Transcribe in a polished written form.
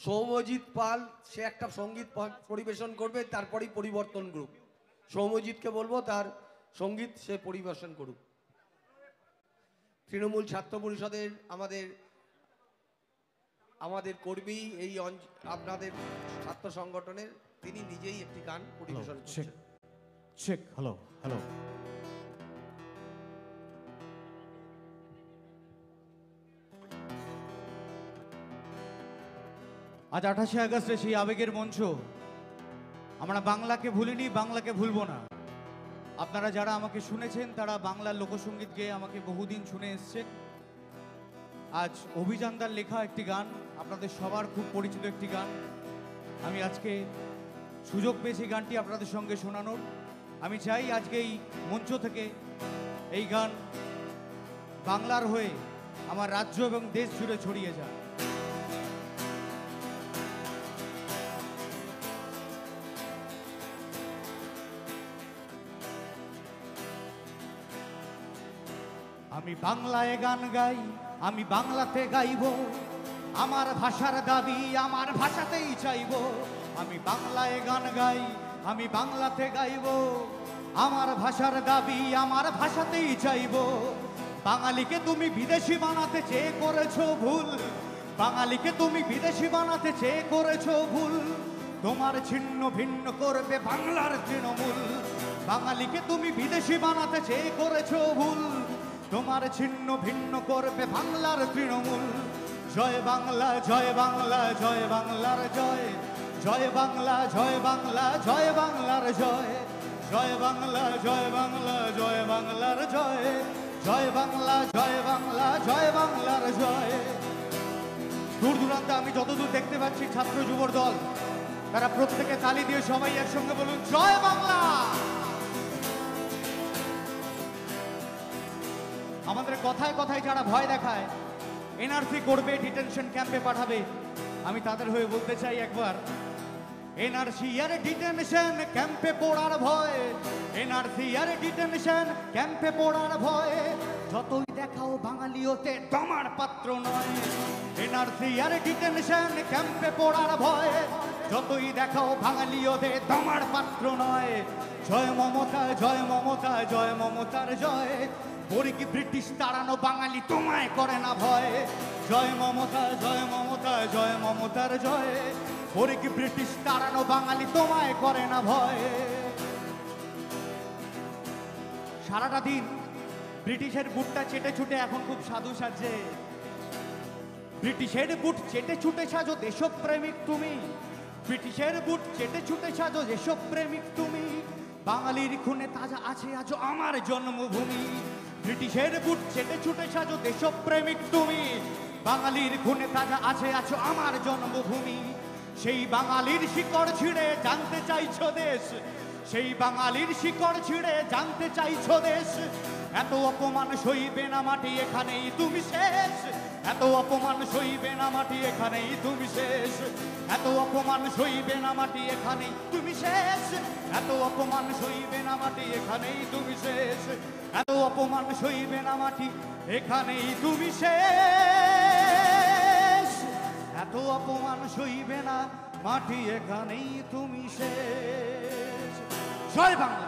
সৌম্যজিৎ পাল সে একটা সঙ্গীত পরিবেশন করবে, তারপরেই পরিবর্তন গ্রুপ। সৌম্যজিৎকে বলবো তার সঙ্গীত সে পরিবেশন করুক। তৃণমূল ছাত্র পরিষদের আমাদের কর্মী, এই আপনাদের ছাত্র সংগঠনের, তিনি নিজেই একটি গান পরিবেশন করছেন। চেক। Hello hello. আজ 28শে আগস্টে সেই আবেগের মঞ্চ। আমরা বাংলাকে ভুলিনি, বাংলাকে ভুলবো না। আপনারা যারা আমাকে শুনেছেন তারা বাংলার লোকসঙ্গীত গেয়ে আমাকে বহুদিন শুনে এসছেন। আজ অভিযানদার লেখা একটি গান, আপনাদের সবার খুব পরিচিত একটি গান। আমি আজকে সুযোগ পেয়েছি গানটি আপনাদের সঙ্গে শোনানোর। আমি চাই আজকে এই মঞ্চ থেকে এই গান বাংলার হয়ে আমার রাজ্য এবং দেশ জুড়ে ছড়িয়ে যায়। আমি বাংলায় গান গাই, আমি বাংলাতে গাইব, আমার ভাষার দাবি আমার ভাষাতেই চাইব। আমি বাংলায় গান গাই, আমি বাংলাতে গাইব, আমার ভাষার দাবি আমার ভাষাতেই চাইব। বাঙালিকে তুমি বিদেশি বানাতে চেয়ে করেছো ভুল, বাঙালিকে তুমি বিদেশি বানাতে চেয়ে করেছো ভুল। তোমার ছিন্ন ভিন্ন করবে বাংলার তৃণমূল। বাঙালিকে তুমি বিদেশি বানাতে চেয়ে করেছো ভুল, তোমার ছিন্ন ভিন্ন করবে বাংলার তৃণমূল। জয় বাংলা, জয় বাংলা, জয় বাংলার জয়, জয় বাংলা, জয় বাংলা, জয় বাংলার জয়, জয় বাংলা, জয় বাংলা, জয় বাংলার জয়, জয় বাংলা, জয় বাংলা, জয় বাংলার জয়। দূর দূরান্তে আমি যতদূর দেখতে পাচ্ছি ছাত্র যুবর দল, তারা প্রত্যেকে তালি দিয়ে সবাই একসঙ্গে বলুন জয় বাংলা। আমাদের কথায় কথায় যারা ভয় দেখায়, এনআরসি করবে, ডিটেনশন ক্যাম্পে পাঠাবে, আমি তাদের হয়ে বলতে চাই একবার, এনআরসি আর ডিটেনশন ক্যাম্পে পড়ার ভয়, এনআরসি আর ডিটেনশন ক্যাম্পে পড়ার ভয়। যতই দেখাও বাঙালি হতে তোমার পাত্র নয়। এনআরসি আর ডিটেনশন ক্যাম্পে পড়ার ভয়, যতই দেখাও বাঙালি হতে তোমার পাত্র নয়। জয় মমতা, জয় মমতা, জয় মমতার জয়। পরিকি ব্রিটিশ তাড়ানো বাঙালি তোমায় করে না ভয়। জয় মমতা, জয় মমতা, জয় মমতার জয়। পরিকি ব্রিটিশ তাড়ানো বাঙালি তোমায় করে না ভয়। সারাটা দিন ব্রিটিশের বুটটা চেটে ছুটে এখন খুব সাধু সাজছে। ব্রিটিশের বুট চেটে ছুটে সাজো দেশপ্রেমিক তুমি, ব্রিটিশের বুট চেটে ছুটে সাজো দেশপ্রেমিক তুমি। বাঙালির খুনে তাজা আছে আজ আমার জন্মভূমি। ব্রিটিশের বুট চেটে ছুটে সাজো দেশপ্রেমিক তুমি, বাঙালির খুনে তাজা আছে আছো আমার জন্মভূমি। সেই বাঙালির শিকড় ছিঁড়ে জানতে চাইছো দেশ, সেই বাঙালির শিকড় ছিঁড়ে জানতে চাইছো দেশ। এত অপমান সইবে না মাটি এখানেই তুমি শেষ, এত অপমান সইবে না মাটি এখানেই তুমি শেষ, এত অপমান সইবে না মাটি এখানেই তুমি শেষ, এত অপমান সইবে না মাটি এখানেই তুমি শেষ, এত অপমান সইবে না মাটি এখানেই তুমি শেষ, এত অপমান সইবে না মাটি এখানেই তুমি শেষ। জয় বাংলা।